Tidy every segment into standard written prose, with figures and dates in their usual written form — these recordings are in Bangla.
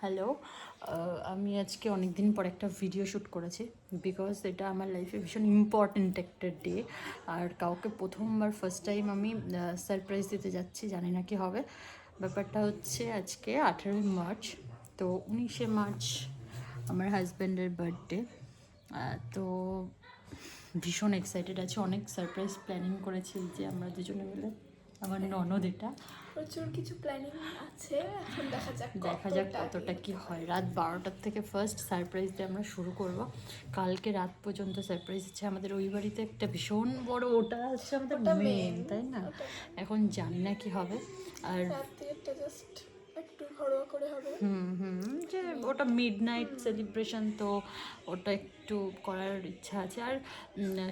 হ্যালো, আমি আজকে অনেক দিন পর একটা ভিডিও শ্যুট করেছি বিকজ এটা আমার লাইফে ভীষণ ইম্পর্ট্যান্ট একটা ডে। আর কাউকে প্রথমবার ফার্স্ট টাইম আমি সারপ্রাইজ দিতে যাচ্ছি, জানি না কি হবে। ব্যাপারটা হচ্ছে আজকে 18ই মার্চ, তো 19শে মার্চ আমার হাজব্যান্ডের বার্থডে। তো ভীষণ এক্সাইটেড আছে, অনেক সারপ্রাইজ প্ল্যানিং করেছি যে আমরা দুজনে মিলে। আমার ননদ এটা প্রচুর কিছু প্ল্যানিং আছে, এখন দেখা যাক কতটা কি হয়। রাত 12টার থেকে ফার্স্ট সারপ্রাইজ দিয়ে আমরা শুরু করব। কালকে রাত পর্যন্ত সারপ্রাইজ আছে আমাদের ওই বাড়িতে, একটা ভীষণ বড়, ওটা হচ্ছে আমাদের মেন, তাই না? এখন জানি না কি হবে। আর রাতে একটা জাস্ট একটু ঘরোয়া করে হবে। যে ওটা মিডনাইট সেলিব্রেশন, তো ওটা একটু করার ইচ্ছা আছে। আর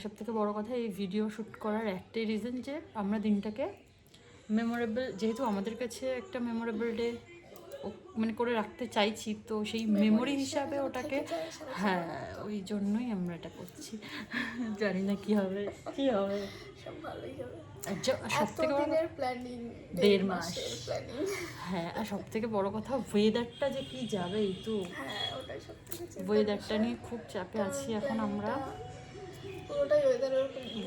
সবথেকে বড় কথা, এই ভিডিও শ্যুট করার একটাই রিজন যে আমরা দিনটাকে মেমোরেবল, যেহেতু আমাদের কাছে একটা মেমোরেবল ডে মানে করে রাখতে চাইছি, তো সেই মেমোরি হিসাবে ওটাকে, হ্যাঁ, ওই জন্যই আমরা এটা করছি। জানি না কি হবে কি হবে, সব ভালোই হবে। সব থেকে বড় প্ল্যানিং 1.5 মাস, হ্যাঁ। আর সব থেকে বড় কথা, ওয়েদারটা যে কি যাবে, এই তো ওয়েদারটা নিয়ে খুব চাপে আছি এখন আমরা,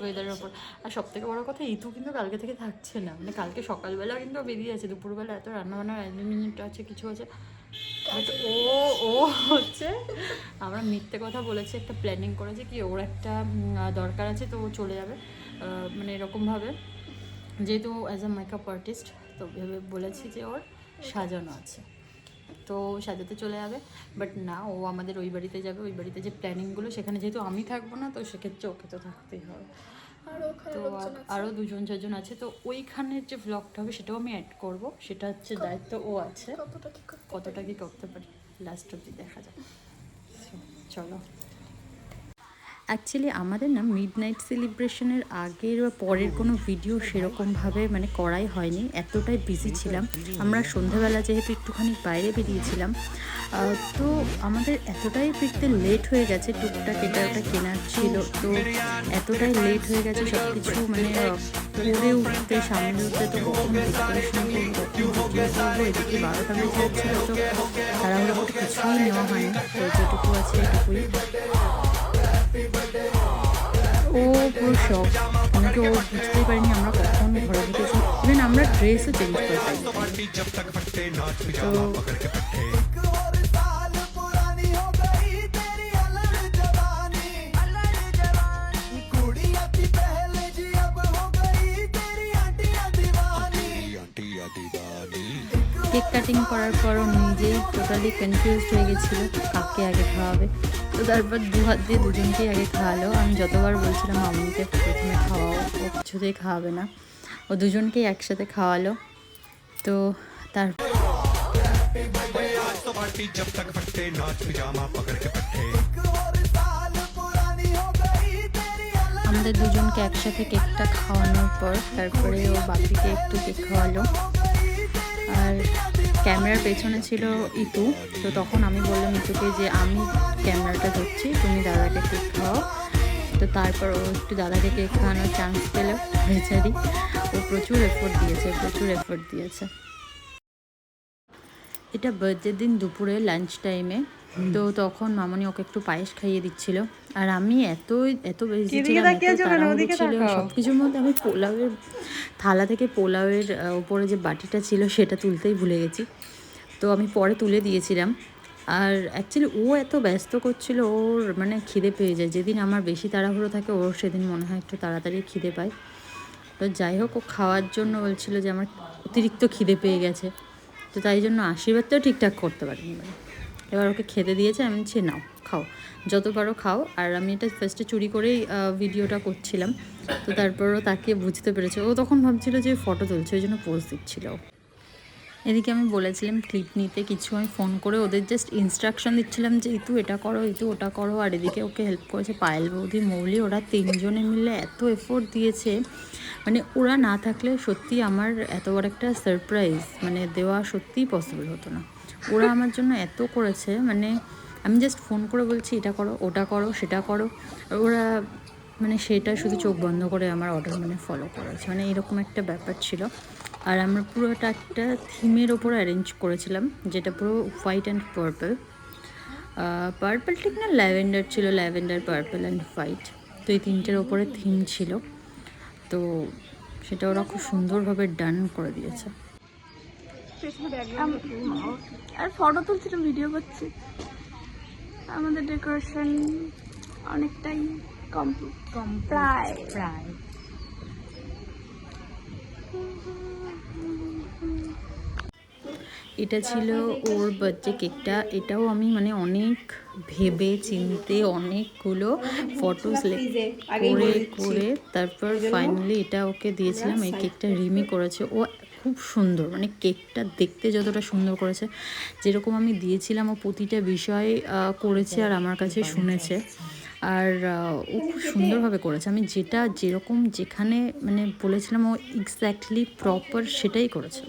ওয়েদারের ওপর। আর সব থেকে বড় কথা, ইতু কিন্তু কালকে থেকে থাকছে না, মানে কালকে সকালবেলা কিন্তু বেরিয়ে আছে, দুপুরবেলা এত রান্নাবান্নার অ্যারেঞ্জমেন্ট আছে, কিছু আছে, বাট ও হচ্ছে, আমরা মিথ্যে কথা বলেছি, একটা প্ল্যানিং করেছে কি ওর একটা দরকার আছে, তো ও চলে যাবে, মানে এরকমভাবে, যেহেতু অ্যাজ আ মেকআপ আর্টিস্ট, তো ভেবে বলেছি যে ওর সাজানো আছে, তো সাজাতে চলে যাবে। বাট না, ও আমাদের ওই বাড়িতে যাবে, ওই বাড়িতে যে প্ল্যানিংগুলো, সেখানে যেহেতু আমি থাকবো না, তো সেক্ষেত্রে ওকে তো থাকতেই হবে। তো আরও 2-4 জন আছে, তো ওইখানের যে ভ্লগটা হবে সেটাও আমি অ্যাড করব, সেটা হচ্ছে দায়িত্ব ও আছে, কতটা কি করতে পারি লাস্ট অবধি দেখা যাক। চলো, অ্যাকচুয়ালি আমাদের না মিডনাইট সেলিব্রেশনের আগের বা পরের কোনো ভিডিও সেরকমভাবে মানে করাই হয়নি, এতটাই বিজি ছিলাম আমরা। সন্ধ্যাবেলা যেহেতু একটুখানি বাইরে বেরিয়েছিলাম, তো আমাদের এতটাই ফিরতে লেট হয়ে গেছে, টুকটাক এটা ওটা কেনার ছিল, তো এতটাই লেট হয়ে গেছে সব কিছু মানে করে উঠতে, সামনে উঠতে, তো কখন ডেকোরেশন করবো, এদিকে 12টা বেজে যাচ্ছিলো, তো তাড়াহুড়ো করে কিছুই নেওয়া হয়নি, তো যেটুকু আছে এটুকুই। ও পুরো শখ, অনেকে ও বুঝতেই পারিনি আমরা কখন ঘরে ঢুকেছি, ইভেন আমরা ড্রেসও চেঞ্জ করে পাই। তো কেক কাটিং করার পরও নিজেই টোটালি কনফিউজ হয়ে গেছিলো কাকে আগে খাওয়াবে, তো তারপর দু হাত দিয়ে দুজনকেই আগে খাওয়ালো। আমি যতবার বলছিলাম মামনিকে প্রথমে খাওয়াও, ও কিছুতেই খাওয়াবে না, ও দুজনকেই একসাথে খাওয়ালো। তো তার আমাদের দুজনকে একসাথে কেকটা খাওয়ানোর পর তারপরে ও বাপিকে একটু কেক খাওয়ালো। আর ক্যামেরার পেছনে ছিল ইতু, তো তখন আমি বললাম ইতুকে যে আমি ক্যামেরাটা ধরছি, তুমি দাদাকে কেক খাওয়াও। তো তারপর ও একটু দাদাকে কেক খাওয়ানোর চান্স পেলো, বেচারি ও প্রচুর এফোর্ট দিয়েছে। এটা বার্থডের দিন দুপুরে লাঞ্চ টাইমে, তো তখন মামনি ওকে একটু পায়েস খাইয়ে দিচ্ছিল, আর আমি এত বেশি ছিলাম, এত তাড়াহুড়ো ছিল সব কিছুর মধ্যে, আমি পোলাওয়ের থালা থেকে পোলাওয়ের ওপরে যে বাটিটা ছিল সেটা তুলতেই ভুলে গেছি, তো আমি পরে তুলে দিয়েছিলাম। আর অ্যাকচুয়ালি ও এত ব্যস্ত করছিল, ওর মানে খিদে পেয়ে যায়, যেদিন আমার বেশি তাড়াহুড়ো থাকে ওর সেদিন মনে হয় একটু তাড়াতাড়ি খিদে পায়। তো যাই হোক, ও খাওয়ার জন্য বলছিল যে আমার অতিরিক্ত খিদে পেয়ে গেছে, তো তাই জন্য আশীর্বাদটাও ঠিকঠাক করতে পারিনি। এবার ওকে খেতে দিয়েছে, আমি বলছি নাও খাও, যত পারো খাও। আর আমি এটা ফার্স্টে চুরি করেই ভিডিওটা করছিলাম, তো তারপরও তাকে বুঝতে পেরেছে, ও তখন ভাবছিল যে ফটো তুলছে, ওই জন্য পোজ দিচ্ছিল। এদিকে আমি বলেছিলাম ক্লিপ নিতে কিছু, আমি ফোন করে ওদের জাস্ট ইনস্ট্রাকশন দিচ্ছিলাম যে ইতু এটা করো, ইতু ওটা করো। আর এদিকে ওকে হেল্প করেছে পায়েল বৌদি, মৌলি, ওরা 3জনে মিলে এত এফোর্ট দিয়েছে, মানে ওরা না থাকলে সত্যি আমার এত বড় একটা সারপ্রাইজ মানে দেওয়া সত্যিই পসিবল হতো না। ওরা আমার জন্য এত করেছে, মানে আমি জাস্ট ফোন করে বলছি এটা করো, ওটা করো, সেটা করো, ওরা মানে সেটা শুধু চোখ বন্ধ করে আমার অর্ডার মানে ফলো করেছে, মানে এরকম একটা ব্যাপার ছিল। আর আমরা পুরোটা একটা থিমের ওপর অ্যারেঞ্জ করেছিলাম, যেটা পুরো হোয়াইট অ্যান্ড পার্পল। পার্পল ঠিক না, ল্যাভেন্ডার ছিল, ল্যাভেন্ডার, পার্পল অ্যান্ড হোয়াইট। তো এই তিনটের ওপরে থিম ছিল, তো সেটা ওরা খুব সুন্দরভাবে ডান করে দিয়েছে। আর ফটো তুলছিলাম, ভিডিও করছি। আমাদের ডেকোরেশন অনেকটাই কমপ্লিট, প্রায়। এটা ছিল ওর বার্থডে কেকটা। এটাও আমি মানে অনেক ভেবে চিনতে অনেকগুলো ফটো করে করে তারপর ফাইনালি এটা ওকে দিয়েছিলাম। এই কেকটা রিমি করেছে, ও খুব সুন্দর, মানে কেকটা দেখতে যতটা সুন্দর করেছে, যেরকম আমি দিয়েছিলাম ও প্রতিটা বিষয় করেছে আর আমার কাছে শুনেছে। আর ও খুব সুন্দরভাবে করেছে, আমি যেটা যেরকম যেখানে মানে বলেছিলাম ও এক্স্যাক্টলি প্রপার সেটাই করেছে।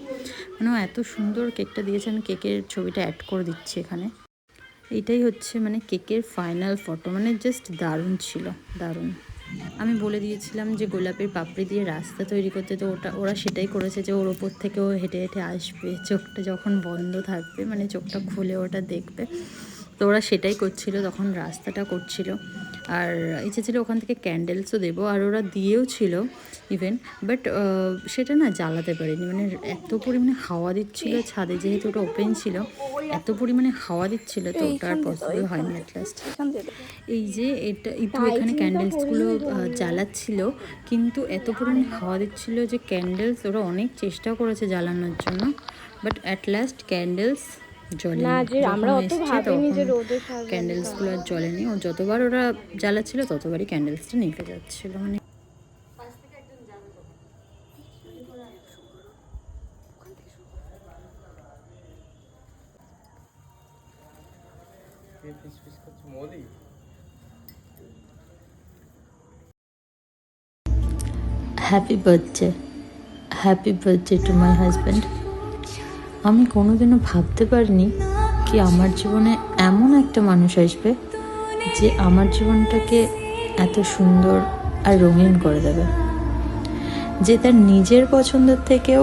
মানে ও এত সুন্দর কেকটা দিয়েছে। আমি কেকের ছবিটা অ্যাড করে দিচ্ছি এখানে। এইটাই হচ্ছে মানে কেকের ফাইনাল ফটো, মানে জাস্ট দারুণ ছিল, দারুণ। আমি বলে দিয়েছিলাম যে গোলাপের পাপড়ি দিয়ে রাস্তা তৈরি করতে, তো ওরা সেটাই করেছে, যে ওর ওপর থেকে ও হেঁটে হেঁটে আসবে, চোখটা যখন বন্ধ থাকবে মানে চোখটা খুলে ওটা দেখবে, তো ওরা সেটাই করছিল, তখন রাস্তাটা করছিল। আর ইচ্ছে ছিল ওখান থেকে ক্যান্ডেলসও দেবো, আর ওরা দিয়েও ছিল ইভেন, বাট সেটা না জ্বালাতে পারিনি, মানে এত পরিমাণে হাওয়া দিচ্ছিল ছাদে, যেহেতু ওটা ওপেন ছিল, এত পরিমাণে হাওয়া দিচ্ছিল, তো ওটা আর পসিবল হয়নি অ্যাট লাস্ট। এই যে এটা একটু এখানে ক্যান্ডেলসগুলো জ্বালাচ্ছিল, কিন্তু এত পরিমাণে হাওয়া দিচ্ছিল যে ক্যান্ডেলস ওরা অনেক চেষ্টা করেছে জ্বালানোর জন্য, বাট অ্যাট লাস্ট ক্যান্ডেলস জ্বলেনি। আমরা অত ভাবিনি যে রোদে ক্যান্ডেলসগুলো আর জ্বলেনি, ও যতবার ওরা জ্বালাচ্ছিল ততবারই ক্যান্ডেলসটা নিভে যাচ্ছিল। মানে happy birthday to my husband. আমি কোনোদিনও ভাবতে পারিনি কি আমার জীবনে এমন একটা মানুষ আসবে যে আমার জীবনটাকে এত সুন্দর আর রঙিন করে দেবে, যে তার নিজের পছন্দের থেকেও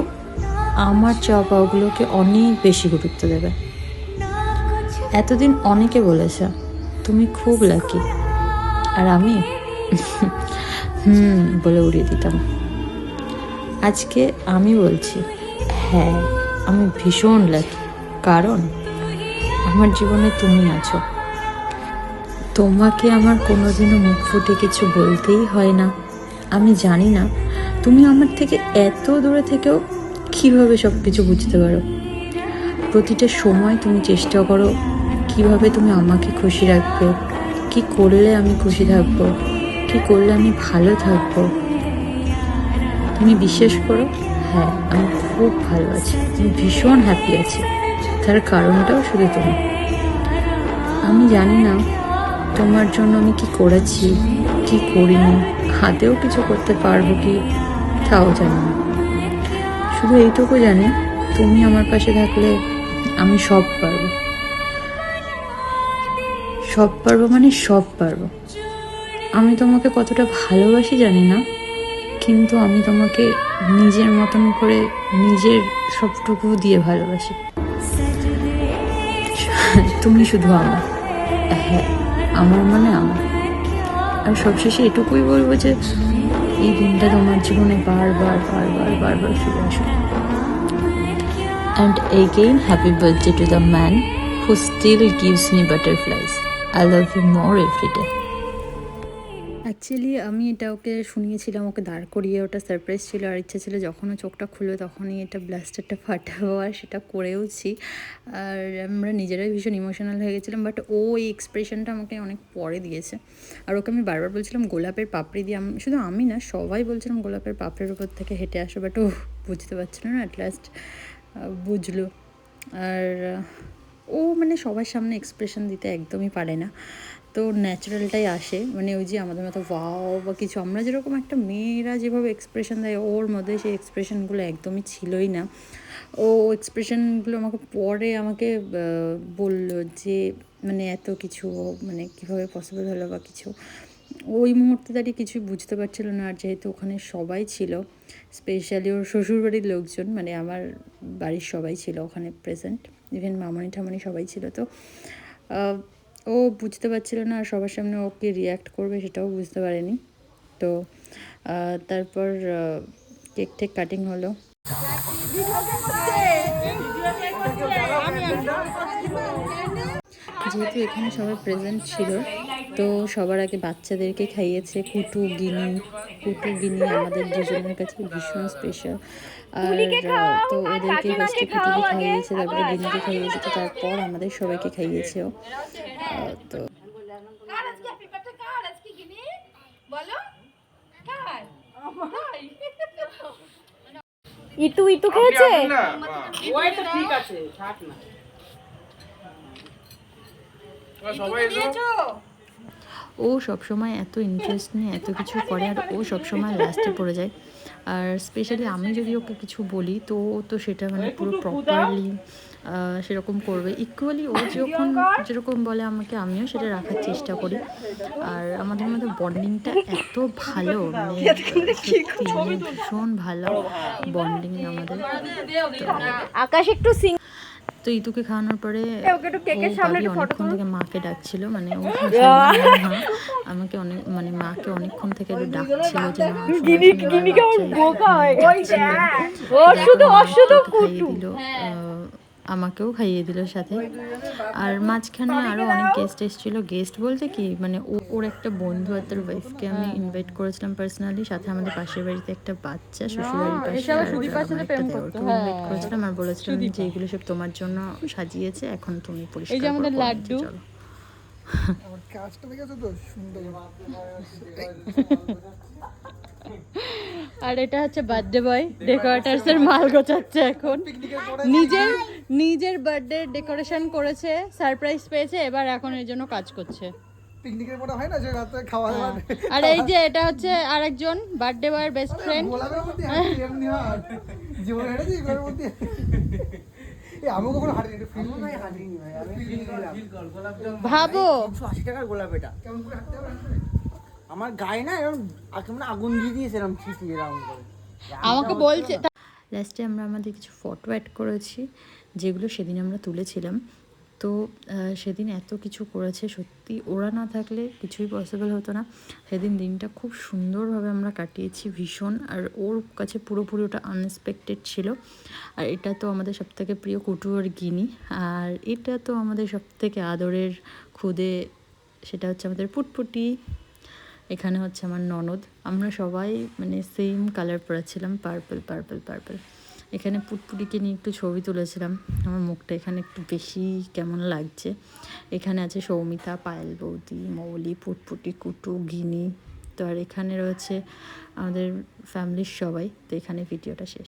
আমার চাওয়া পাওয়াগুলোকে অনেক বেশি গুরুত্ব দেবে। এতদিন অনেকে বলেছে তুমি খুব লাকি, আর আমি বলে উড়িয়ে দিতাম। আজকে আমি বলছি হ্যাঁ, আমি ভীষণ লাকি, কারণ আমার জীবনে তুমি আছো। তোমাকে আমার কোনোদিনও মুখ ফুটে কিছু বলতেই হয় না। আমি জানি না তুমি আমার থেকে এত দূরে থেকেও কীভাবে সব কিছু বুঝতে পারো। প্রতিটা সময় তুমি চেষ্টা করো কিভাবে তুমি আমাকে খুশি রাখবে, কি করলে আমি খুশি থাকবো, কি করলে আমি ভালো থাকবো। তুমি বিশ্বাস করো, হ্যাঁ আমি খুব ভালো আছি, আমি ভীষণ হ্যাপি আছি। তার কারণটাও শুধু তুমি। আমি জানি না তোমার জন্য আমি কি করেছি কি করিনি, হাতেও কিছু করতে পারবো কি তাও জানি না। শুধু এইটুকু জানি তুমি আমার পাশে থাকলে আমি সব পারবো, সব পারবো মানে সব পারবো। আমি তোমাকে কতটা ভালোবাসি জানি না, কিন্তু আমি তোমাকে নিজের মতন করে নিজের সবটুকু দিয়ে ভালোবাসি। তুমি শুধু আমার, হ্যাঁ আমার মানে আমার। আর সবশেষে এটুকুই বলবো যে এই দিনটা তোমার জীবনে বারবার বারবার বারবার ফিরে আসো। And again, happy birthday to the man who still gives me butterflies. I love you more every day. Actually আমি এটা ওকে শুনিয়েছিলাম, ওকে দাঁড় করিয়ে, ওটা সারপ্রাইজ ছিল, আর ইচ্ছা ছিল যখন ও চোখটা খুলবে তখনই এটা ব্লাস্টারটা ফাটাবো, আর সেটা করেওছি। আর আমরা নিজেরাই ভীষণ ইমোশনাল হয়ে গেছিলাম, বাট ও এই এক্সপ্রেশনটা আমাকে অনেক পরে দিয়েছে। আর ওকে আমি বারবার বলছিলাম গোলাপের পাপড়ি দিয়ে, শুধু আমি না সবাই বলছিলাম গোলাপের পাপড়ির উপর থেকে হেঁটে আসো, বাট ও বুঝতে পারছিল না, অ্যাট লাস্ট বুঝলো। আর ও মানে সবার সামনে এক্সপ্রেশন দিতে একদমই পারে না, তো ন্যাচারালটাই আসে, মানে ওই যে আমাদের মতো ওয়াও বা কিছু, আমরা যেরকম একটা মেয়েরা যেভাবে এক্সপ্রেশন দেয় ওর মধ্যে সেই এক্সপ্রেশনগুলো একদমই ছিলই না। ও এক্সপ্রেশনগুলো আমাকে বলল যে মানে এত কিছু মানে কীভাবে পসিবল হলো বা কিছু, ওই মুহূর্তে দাঁড়িয়ে কিছুই বুঝতে পারছিল না। আর যেহেতু ওখানে সবাই ছিল স্পেশালি ওর শ্বশুরবাড়ির লোকজন, মানে আমার বাড়ির সবাই ছিল ওখানে প্রেজেন্ট, ইভেন মামনি ঠামনি সবাই ছিল। তো ও বুঝতে পারছিল না আর সবার সামনে ওকে রিয়্যাক্ট করবে সেটাও বুঝতে পারেনি। তো তারপর কেক টেক কাটিং হলো। যেহেতু এখানে সবাই প্রেজেন্ট ছিল তো সবার আগে বাচ্চাদেরকে খাইয়েছে কুটু গিনি আমাদের দুজনের কাছে ভীষণ স্পেশাল। আর তো ওদেরকে ফার্স্টে কুটুকে খাইয়েছে, তারপরে গিনিকে খাইয়েছে, তো তারপর আমাদের সবাইকে খাইয়েছে ও। তো ইতু খেয়েছে। ওই তো ঠিক আছে, থাক না। সবাই এসো। ও সবসময় এত ইন্টারেস্ট নিয়ে এত কিছু করে আর ও সবসময় লাস্টে পড়ে যায়। আর স্পেশালি আমি যদি ওকে কিছু বলি তো ও তো সেটা মানে পুরো প্রপারলি সেরকম করবে। ইকুয়ালি ও যেরকম বলে আমাকে, আমিও সেটা রাখার চেষ্টা করি। আর আমাদের মধ্যে বন্ডিংটা এত ভালো, মানে সত্যি মানে ভীষণ ভালো বন্ডিং আমাদের। আকাশ একটু তো ইতুকে খাওয়ানোর পরে অনেকক্ষণ থেকে মাকে ডাকছিল, মানে ও আমাকে অনেক মানে মাকে অনেকক্ষণ থেকে ডাকছিল যে খাইয়ে দিল, আমাকেও খাইয়ে দিল সাথে। আর মাঝখানে আরও অনেক গেস্ট এসেছিল। গেস্ট বলতে কি মানে ওর একটা বন্ধু আর তার ওয়াইফকে আমি ইনভাইট করেছিলাম পার্সোনালি, সাথে আমাদের পাশের বাড়িতে একটা বাচ্চা, শ্বশুরবাড়ির পাশে ইনভাইট করেছিলাম আর বলেছিলাম যে এগুলো সব তোমার জন্য সাজিয়েছে, এখন তুমি পরিষ্কার করো। আমাদের লাড্ডু আর এটা হচ্ছে বার্থডে বয়, ডেকোরেটার্স এর মাল গোছাচ্ছে এখন। নিজের বার্থডে ডেকোরেশন করেছে, সারপ্রাইজ পেয়েছে, এবার এখন এর জন্য কাজ করছে। পিকনিকের পরে হয় না যে রাতে খাওয়া দাওয়া। আর এই যে এটা হচ্ছে আরেকজন বার্থডে বয়ের বেস্ট ফ্রেন্ড। গোলাপের মধ্যে এমনি হয় জীবনে হেঁটেছি গোলাপের মধ্যে। এই আমি কখনো হাঁটিনি, এটা ফিল নাই, হাঁটিনি ভাই আমি ভাবো 180 টাকার গোলাপ এটা। কেমন করে হাঁটতে হবে আমার গায়ে না এরকম কেমন আগুন দিয়ে দিয়েছে এরকম ছিটিয়ে এরকম করে। আমাকে বলছে। লাস্টে আমরা আমাদের কিছু ফটো অ্যাড করেছি যেগুলো সেদিন আমরা তুলেছিলাম। তো সেদিন এত কিছু করেছে, সত্যি ওরা না থাকলে কিছুই পসিবল হতো না। সেদিন দিনটা খুব সুন্দরভাবে আমরা কাটিয়েছি ভীষণ। আর ওর কাছে পুরোপুরি ওটা আনএক্সপেক্টেড ছিল। আর এটা তো আমাদের সবথেকে প্রিয় কুটু আর গিনি। আর এটা তো আমাদের সবথেকে আদরের খুদে, সেটা হচ্ছে আমাদের পুটপুটি। এখানে হচ্ছে আমার ননদ। আমরা সবাই মানে সেম কালার পরেছিলাম, পার্পল। এখানে পুটপুটিকে নিয়ে একটু ছবি তুলেছিলাম। আমার মুখটা এখানে একটু বেশি কেমন লাগছে। এখানে আছে সৌমিতা, পায়েল বৌদি, মৌলি, পুটপুটি, কুটু, গিনি। তো আর এখানে রয়েছে আমাদের ফ্যামিলির সবাই। তো এখানে ভিডিওটা শেষ।